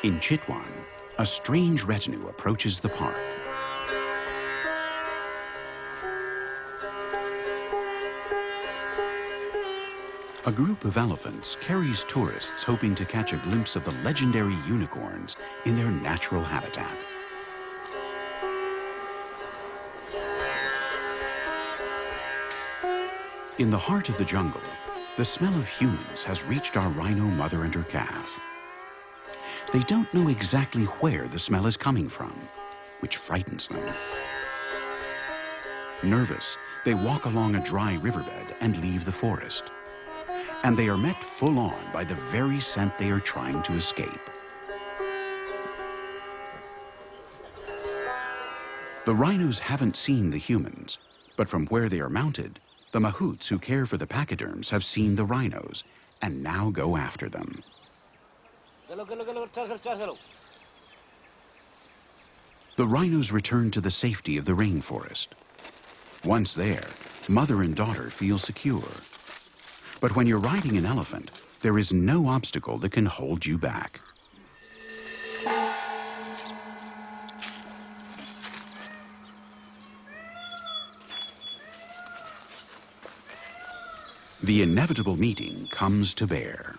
In Chitwan, a strange retinue approaches the park. A group of elephants carries tourists hoping to catch a glimpse of the legendary unicorns in their natural habitat. In the heart of the jungle, the smell of humans has reached our rhino mother and her calf. They don't know exactly where the smell is coming from, which frightens them. Nervous, they walk along a dry riverbed and leave the forest. And they are met full on by the very scent they are trying to escape. The rhinos haven't seen the humans, but from where they are mounted, the mahouts who care for the pachyderms have seen the rhinos and now go after them. The rhinos return to the safety of the rainforest. Once there, mother and daughter feel secure. But when you're riding an elephant, there is no obstacle that can hold you back. The inevitable meeting comes to bear.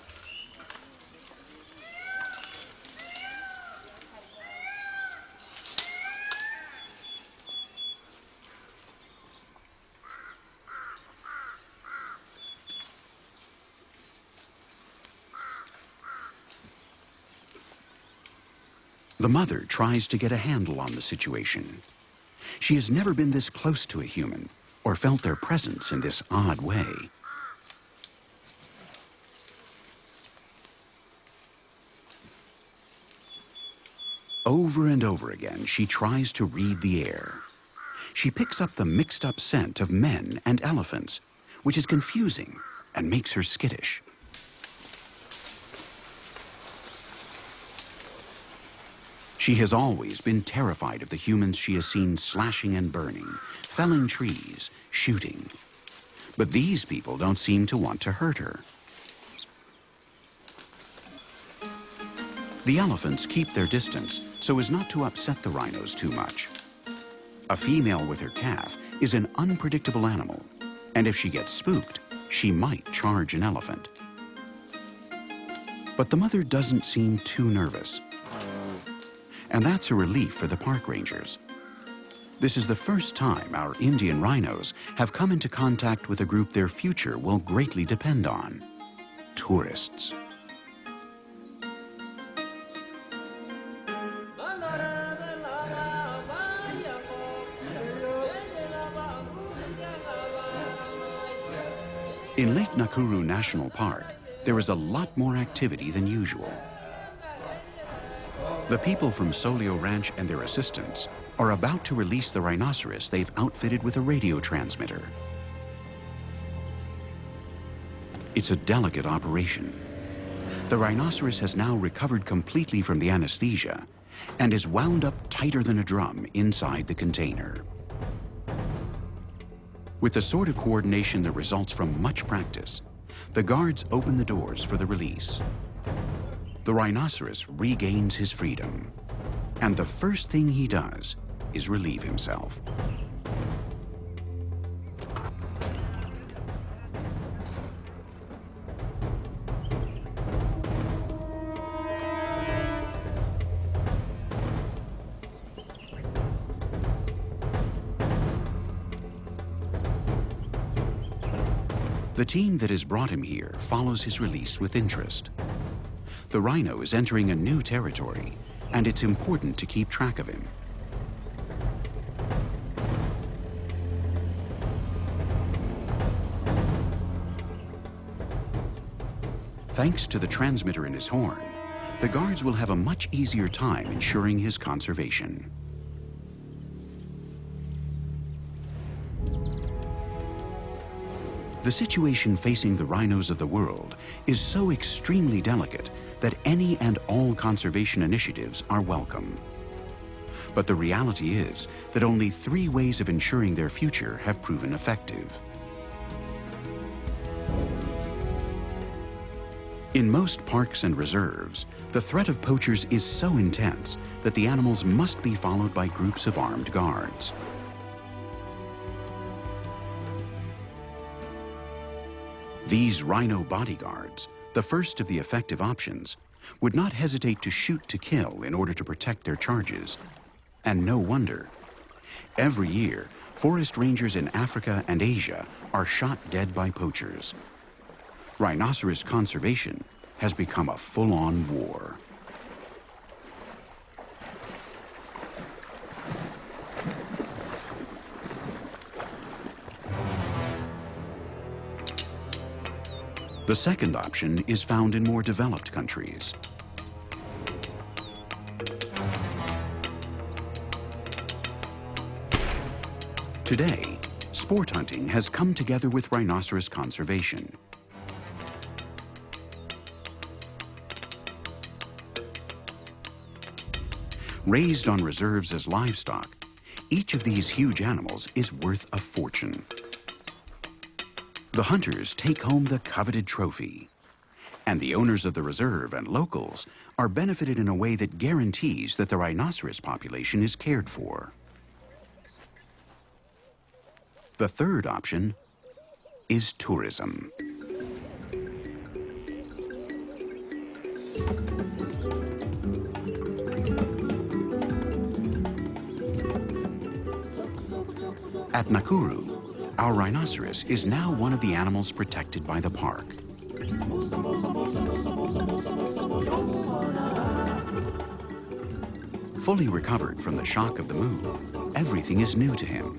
The mother tries to get a handle on the situation. She has never been this close to a human or felt their presence in this odd way. Over and over again, she tries to read the air. She picks up the mixed-up scent of men and elephants, which is confusing and makes her skittish. She has always been terrified of the humans she has seen slashing and burning, felling trees, shooting. But these people don't seem to want to hurt her. The elephants keep their distance so as not to upset the rhinos too much. A female with her calf is an unpredictable animal, and if she gets spooked, she might charge an elephant. But the mother doesn't seem too nervous. And that's a relief for the park rangers. This is the first time our Indian rhinos have come into contact with a group their future will greatly depend on: tourists. In Lake Nakuru National Park, there is a lot more activity than usual. The people from Solio Ranch and their assistants are about to release the rhinoceros they've outfitted with a radio transmitter. It's a delicate operation. The rhinoceros has now recovered completely from the anesthesia and is wound up tighter than a drum inside the container. With the sort of coordination that results from much practice, the guards open the doors for the release. The rhinoceros regains his freedom, and the first thing he does is relieve himself. The team that has brought him here follows his release with interest. The rhino is entering a new territory, and it's important to keep track of him. Thanks to the transmitter in his horn, the guards will have a much easier time ensuring his conservation. The situation facing the rhinos of the world is so extremely delicate that any and all conservation initiatives are welcome. But the reality is that only 3 ways of ensuring their future have proven effective. In most parks and reserves, the threat of poachers is so intense that the animals must be followed by groups of armed guards. These rhino bodyguards, the first of the effective options, would not hesitate to shoot to kill in order to protect their charges. And no wonder. Every year, forest rangers in Africa and Asia are shot dead by poachers. Rhinoceros conservation has become a full-on war. The second option is found in more developed countries. Today, sport hunting has come together with rhinoceros conservation. Raised on reserves as livestock, each of these huge animals is worth a fortune. The hunters take home the coveted trophy, and the owners of the reserve and locals are benefited in a way that guarantees that the rhinoceros population is cared for. The third option is tourism. At Nakuru, our rhinoceros is now one of the animals protected by the park. Fully recovered from the shock of the move, everything is new to him.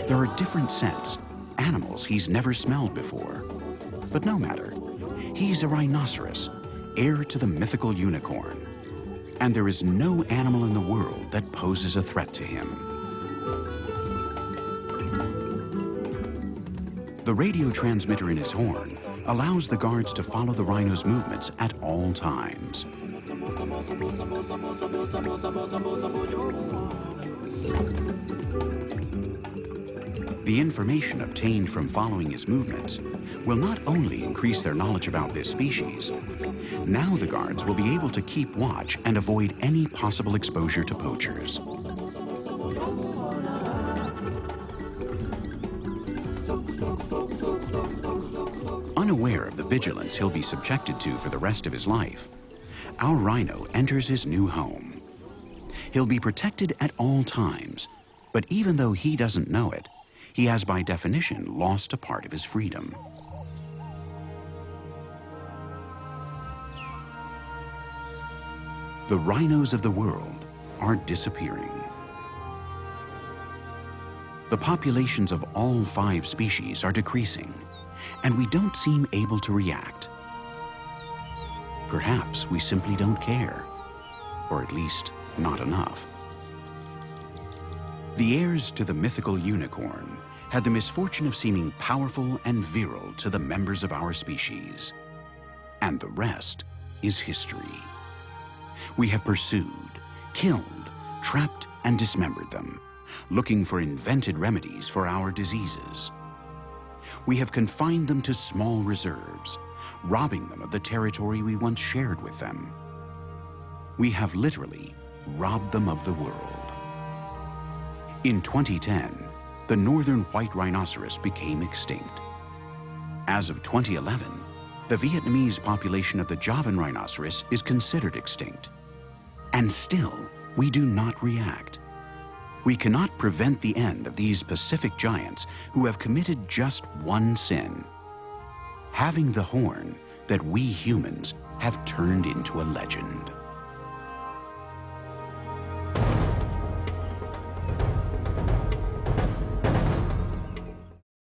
There are different scents, animals he's never smelled before. But no matter, he's a rhinoceros, heir to the mythical unicorn. And there is no animal in the world that poses a threat to him. The radio transmitter in his horn allows the guards to follow the rhino's movements at all times. The information obtained from following his movements will not only increase their knowledge about this species, now the guards will be able to keep watch and avoid any possible exposure to poachers. Unaware of the vigilance he'll be subjected to for the rest of his life, our rhino enters his new home. He'll be protected at all times, but even though he doesn't know it, he has by definition lost a part of his freedom. The rhinos of the world are disappearing. The populations of all 5 species are decreasing, and we don't seem able to react. Perhaps we simply don't care, or at least not enough. The heirs to the mythical unicorn had the misfortune of seeming powerful and virile to the members of our species. And the rest is history. We have pursued, killed, trapped, and dismembered them, looking for invented remedies for our diseases. We have confined them to small reserves, robbing them of the territory we once shared with them. We have literally robbed them of the world. In 2010, the northern white rhinoceros became extinct. As of 2011, the Vietnamese population of the Javan rhinoceros is considered extinct. And still, we do not react. We cannot prevent the end of these Pacific giants who have committed just one sin: having the horn that we humans have turned into a legend.